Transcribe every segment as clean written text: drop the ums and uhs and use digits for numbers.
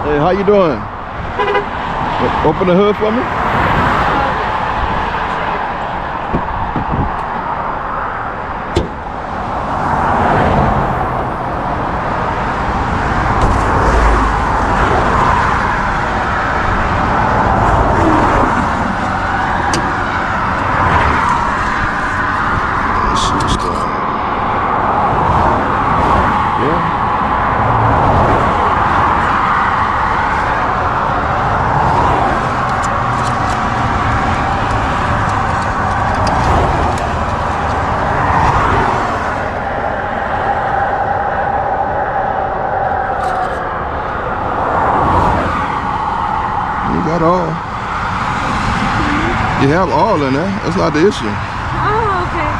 Hey, how you doing? Open the hood for me. Got all. You have all in there. That's not the issue. Oh, okay.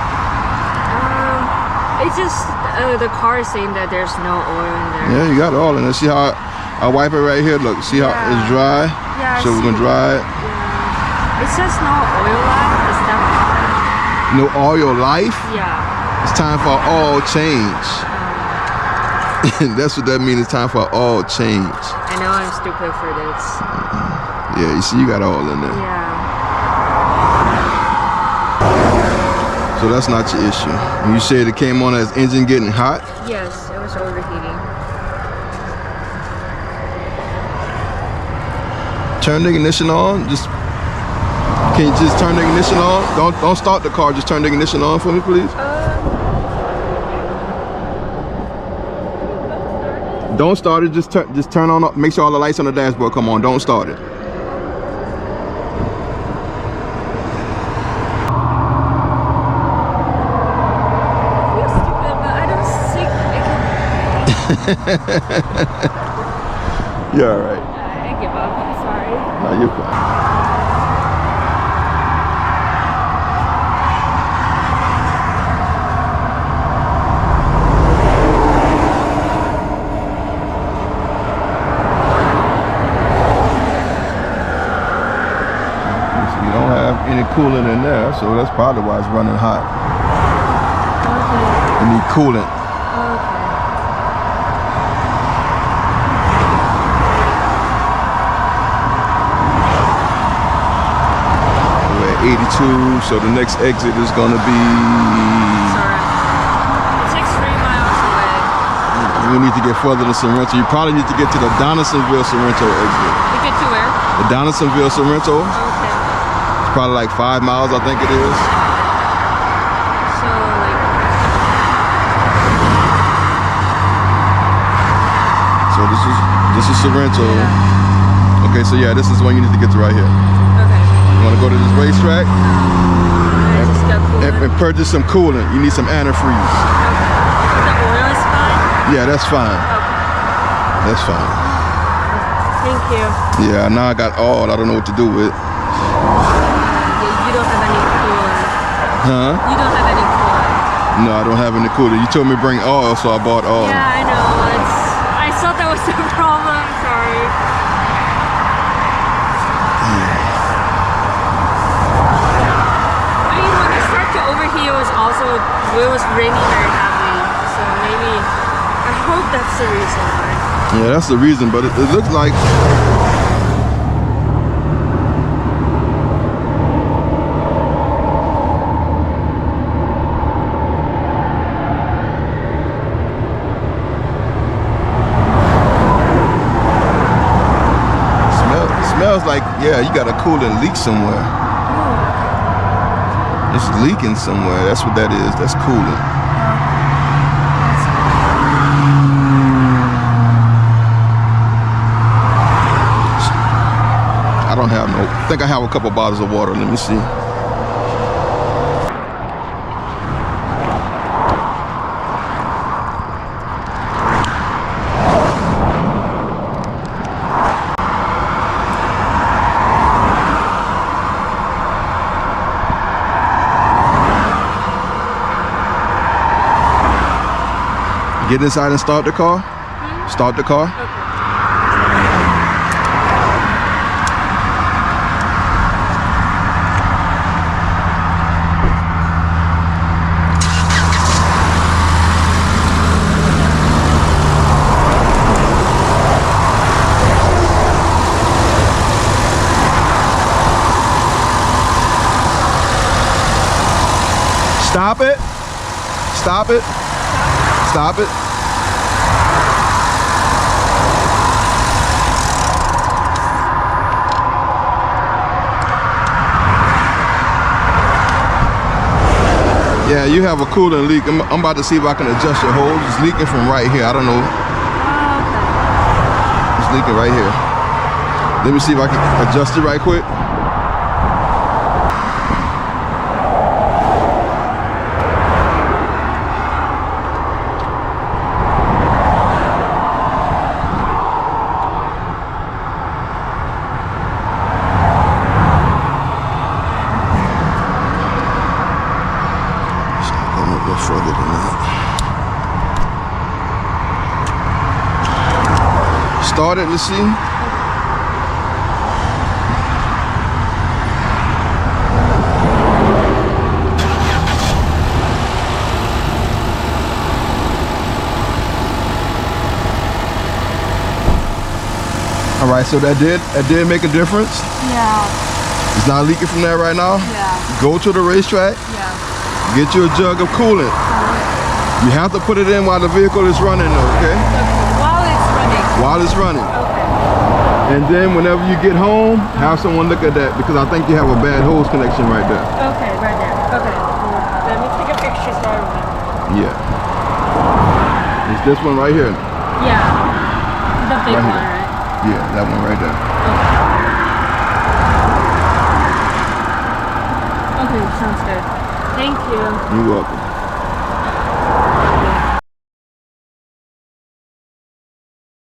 It's just the car is saying that there's no oil in there. Yeah, you got all in there. See how I wipe it right here? Look, see how it's dry? Yeah. So we're gonna dry it. Yeah. It says no oil life. Is that wrong? No oil life? Yeah. It's time for oil change. That's what that means. It's time for oil change. I know I'm stupid for this. Yeah, you see, you got all in there. Yeah. So that's not your issue. You said it came on as engine getting hot? Yes, it was overheating. Turn the ignition on. Can you just turn the ignition on? Don't start the car. Just turn the ignition on for me, please. Don't start it. Just turn on. Make sure all the lights on the dashboard come on. Don't start it. You're all right. I give up. I'm sorry. No, you're fine. You don't have any coolant in there, so that's probably why it's running hot. Okay. You need coolant. 82, so the next exit is going to be... Sorry. It's 3 miles away. We need to get further than Sorrento. You probably need to get to the Donaldsonville Sorrento exit. You get to where? The Donaldsonville Sorrento. Okay. It's probably like 5 miles, I think it is. So like... So this is Sorrento. Yeah. Okay, so yeah, this is one you need to get to right here. You want to go to this racetrack and purchase some coolant. You need some antifreeze. Okay. The oil is fine? Yeah, that's fine. Okay. That's fine. Thank you. Yeah, now I got all. I don't know what to do with. You don't have any coolant. Huh? You don't have any coolant. No, I don't have any coolant. You told me to bring oil, so I bought oil. Yeah, I know. I thought that was the problem. Sorry. It was raining very heavily, so maybe I hope that's the reason why. Yeah, that's the reason, but it looks like smells like, yeah, you got a coolant leak somewhere. It's leaking somewhere. That's what that is. That's coolant. I don't have no. I think I have a couple bottles of water. Let me see. Get inside and start the car. Start the car. Okay. Stop it. Stop it. Stop it. Yeah, you have a coolant leak. I'm about to see if I can adjust your hose. It's leaking from right here. I don't know. It's leaking right here. Let me see if I can adjust it right quick. Further than that. Start it, let's see. All right, so that did make a difference. Yeah. It's not leaking from there right now. Yeah. Go to the racetrack. Yeah. Get you a jug of coolant. You have to put it in while the vehicle is running though, okay? While it's running. While it's running. Okay. And then whenever you get home, have someone look at that because I think you have a bad hose connection right there. Okay, right there. Okay. Let me take a picture so I remember. Yeah. It's this one right here. Yeah. The big Right one, here. right? Yeah, that one right there. Okay, sounds good. Thank you. You're welcome.